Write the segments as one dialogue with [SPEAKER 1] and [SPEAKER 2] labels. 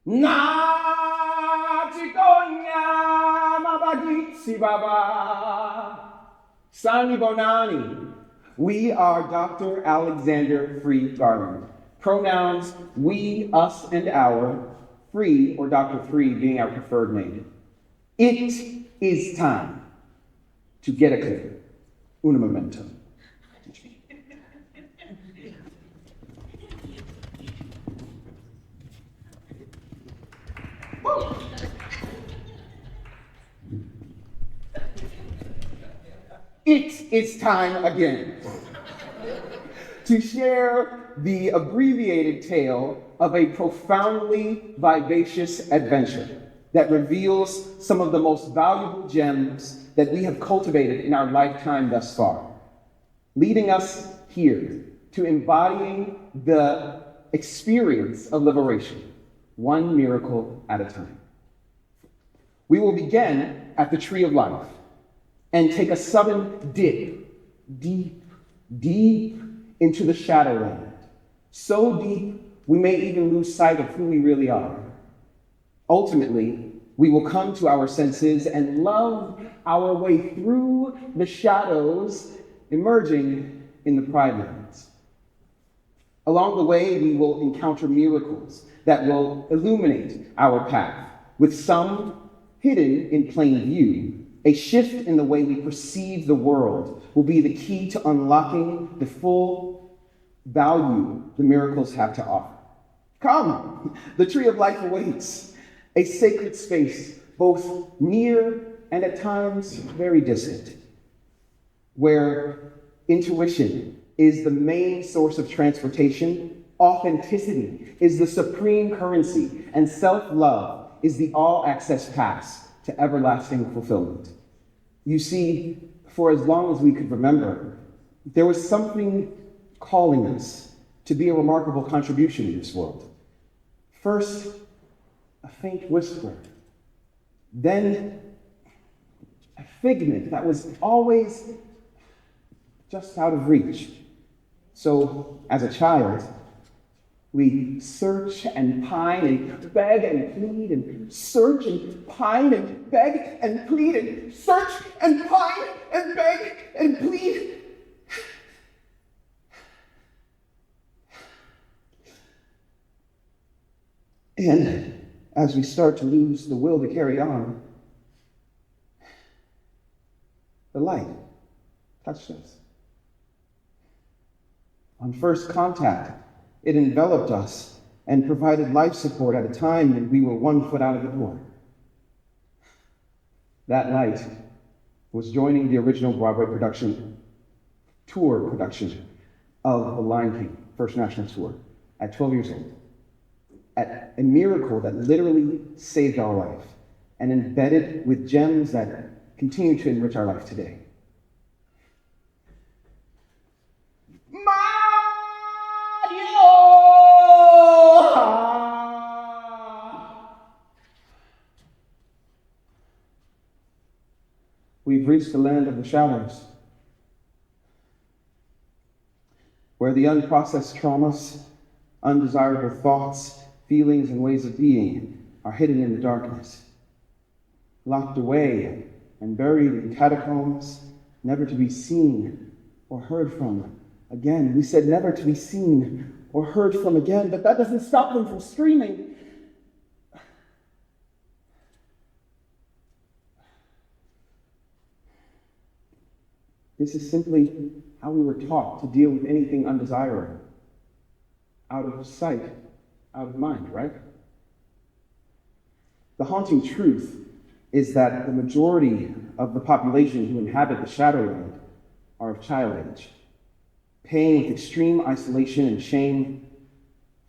[SPEAKER 1] Nachikonya mabagitsi baba. Sani bonani. We are Dr. Alexander Free Garland. Pronouns we, us, and our. Free, or Dr. Free being our preferred name. It is time to get a clue. Un momento. It is time again to share the abbreviated tale of a profoundly vivacious adventure that reveals some of the most valuable gems that we have cultivated in our lifetime thus far, leading us here to embodying the experience of liberation, one miracle at a time. We will begin at the tree of life and take a sudden dip, deep into the shadowland, so deep we may even lose sight of who we really are. Ultimately, we will come to our senses and love our way through the shadows, emerging in the pride lands. Along the way, we will encounter miracles that will illuminate our path, with some hidden in plain view. A shift in the way we perceive the world will be the key to unlocking the full value the miracles have to offer. Come, the tree of life awaits, a sacred space, both near and at times very distant, where intuition is the main source of transportation, authenticity is the supreme currency, and self-love is the all-access pass to everlasting fulfillment. You see, for as long as we could remember, there was something calling us to be a remarkable contribution in this world. First, a faint whisper, then a figment that was always just out of reach. So, as a child, we search and pine and beg and plead and search and pine and beg and plead and search and pine and beg and plead. And as we start to lose the will to carry on, the light touched us. On first contact, it enveloped us and provided life support at a time when we were 1 foot out of the door. That light was joining the original Broadway tour production of The Lion King, First National Tour, at 12 years old. At a miracle that literally saved our life and embedded with gems that continue to enrich our life today. We've reached the land of the shadows, where the unprocessed traumas, undesirable thoughts, feelings, and ways of being are hidden in the darkness, locked away and buried in catacombs, never to be seen or heard from again. We said never to be seen or heard from again, but that doesn't stop them from screaming. This is simply how we were taught to deal with anything undesirable. Out of sight, out of mind, right? The haunting truth is that the majority of the population who inhabit the Shadowland are of child age, paying with extreme isolation and shame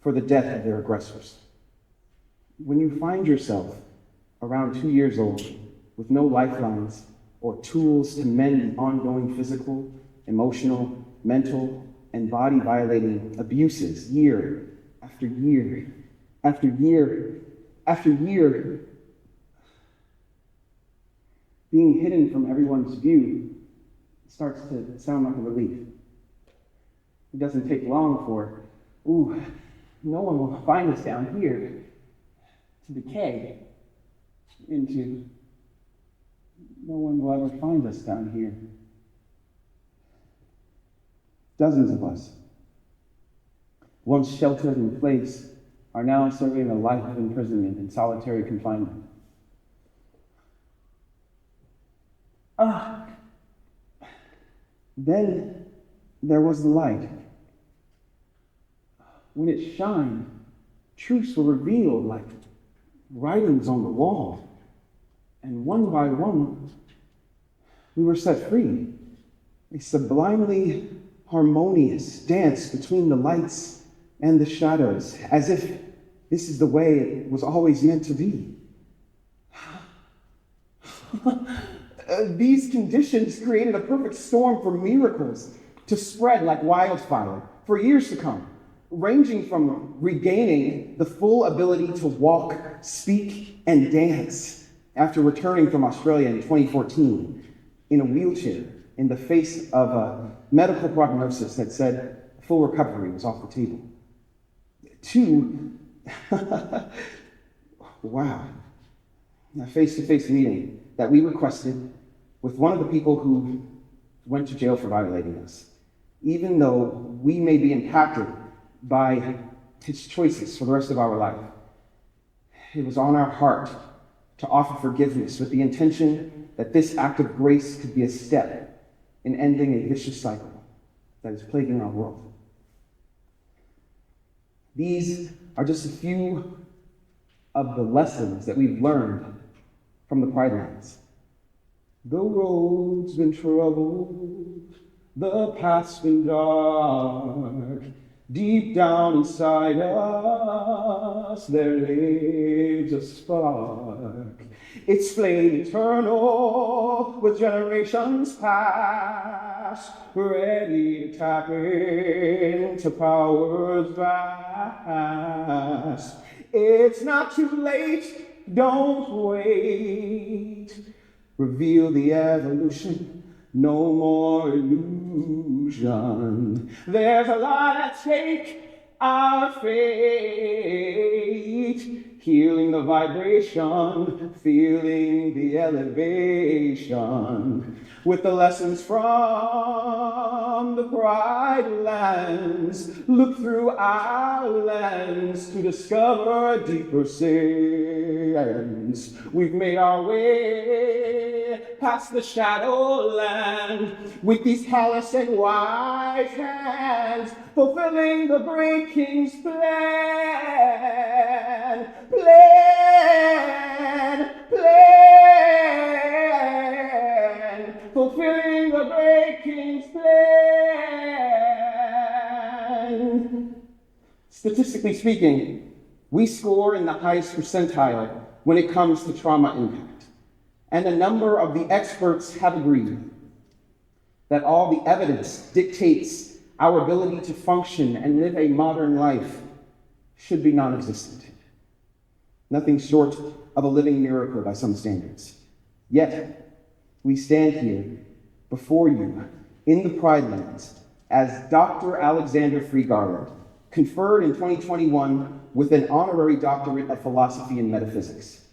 [SPEAKER 1] for the death of their aggressors. When you find yourself around 2 years old with no lifelines or tools to mend the ongoing physical, emotional, mental, and body-violating abuses year after year after year after year, being hidden from everyone's view starts to sound like a relief. It doesn't take long for, no one will find us down here. to decay, into no one will ever find us down here. Dozens of us, once sheltered in place, are now serving a life of imprisonment in solitary confinement. Then there was the light. When it shined, truths were revealed like writings on the wall. And one by one, we were set free. A sublimely harmonious dance between the lights and the shadows, as if this is the way it was always meant to be. These conditions created a perfect storm for miracles to spread like wildfire for years to come, ranging from regaining the full ability to walk, speak, and dance after returning from Australia in 2014 in a wheelchair in the face of a medical prognosis that said full recovery was off the table, to, wow, a face-to-face meeting that we requested with one of the people who went to jail for violating us, even though we may be impacted by his choices for the rest of our life. It was on our heart to offer forgiveness with the intention that this act of grace could be a step in ending a vicious cycle that is plaguing our world. These are just a few of the lessons that we've learned from the Pride Lands. The road's been troubled, the path's been dark. Deep down inside us, there lives a spark. Its flame eternal, with generations past, ready to tap into powers vast. It's not too late, don't wait. Reveal the evolution, no more illusion. There's a lot at stake, our fate. Healing the vibration, feeling the elevation. With the lessons from the Pride Lands, look through our lens to discover a deeper sense. We've made our way past the shadow land with these callous and wise hands, fulfilling the great King's plan. Fulfilling the great King's plan. Statistically speaking, we score in the highest percentile when it comes to trauma impact. And a number of the experts have agreed that all the evidence dictates our ability to function and live a modern life should be non-existent. Nothing short of a living miracle by some standards. Yet, we stand here before you in the Pride Lands as Dr. Alexander Free Garland, conferred in 2021 with an honorary doctorate of philosophy and metaphysics.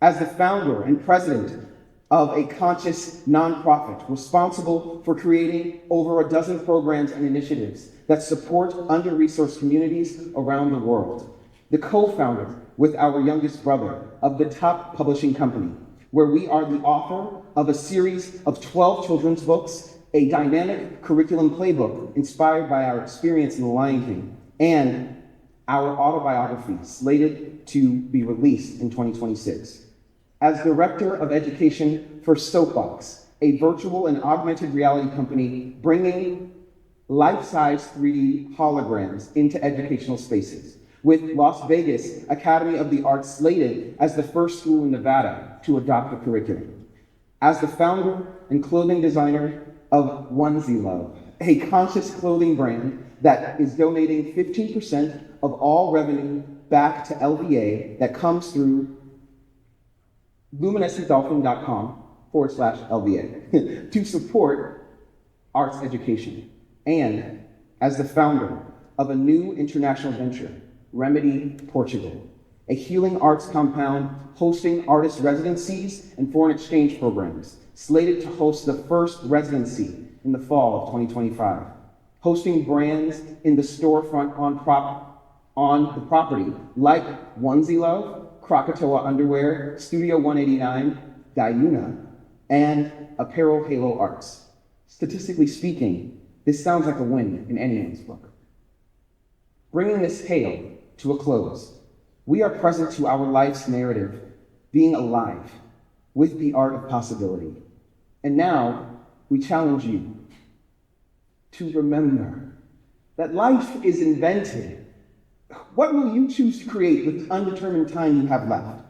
[SPEAKER 1] As the founder and president of a conscious nonprofit responsible for creating over a dozen programs and initiatives that support under-resourced communities around the world. The co-founder with our youngest brother of the top publishing company, where we are the author of a series of 12 children's books, a dynamic curriculum playbook inspired by our experience in The Lion King, and our autobiography slated to be released in 2026. As Director of Education for Soapbox, a virtual and augmented reality company bringing life-size 3D holograms into educational spaces, with Las Vegas Academy of the Arts slated as the first school in Nevada to adopt the curriculum. As the founder and clothing designer of Onesie Love, a conscious clothing brand that is donating 15% of all revenue back to LVA that comes through luminescentdolphin.com/LVA to support arts education. And as the founder of a new international venture, Remedy Portugal, a healing arts compound hosting artist residencies and foreign exchange programs, slated to host the first residency in the fall of 2025, hosting brands in the storefront on the property like Onesie Love, Krakatoa Underwear, Studio 189, Diuna, and Apparel Halo Arts. Statistically speaking, this sounds like a win in anyone's book. Bringing this tale to a close, we are present to our life's narrative, being alive with the art of possibility. And now we challenge you to remember that life is invented. What will you choose to create with the undetermined time you have left?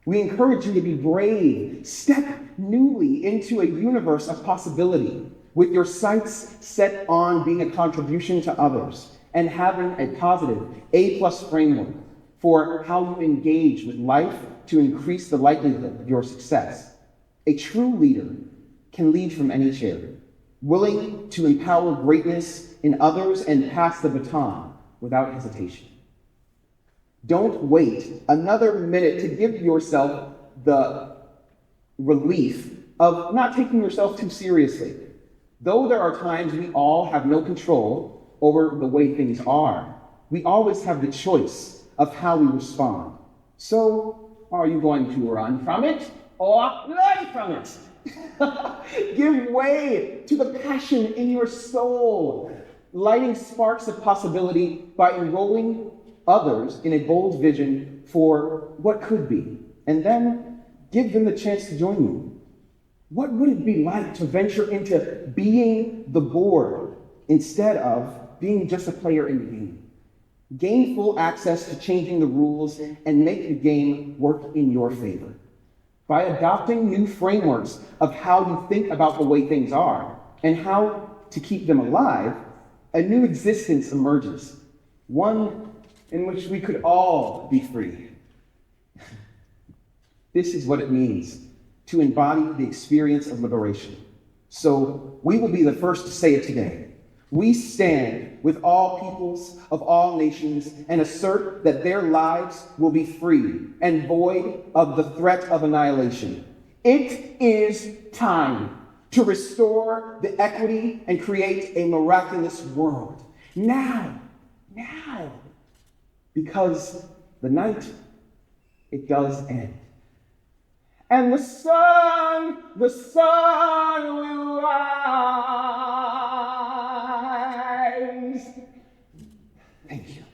[SPEAKER 1] We encourage you to be brave, step newly into a universe of possibility, with your sights set on being a contribution to others and having a positive A+ framework for how you engage with life to increase the likelihood of your success. A true leader can lead from any chair, willing to empower greatness in others and pass the baton without hesitation. Don't wait another minute to give yourself the relief of not taking yourself too seriously. Though there are times we all have no control over the way things are, we always have the choice of how we respond. So, are you going to run from it or learn from it? Give way to the passion in your soul, lighting sparks of possibility by enrolling others in a bold vision for what could be, and then give them the chance to join you. What would it be like to venture into being the board instead of being just a player in the game? Gain full access to changing the rules and make the game work in your favor. By adopting new frameworks of how you think about the way things are and how to keep them alive, a new existence emerges, one in which we could all be free. This is what it means to embody the experience of liberation. So we will be the first to say it today. We stand with all peoples of all nations and assert that their lives will be free and void of the threat of annihilation. It is time to restore the equity and create a miraculous world. Now, because the night, it does end. And the sun will rise. Thank you.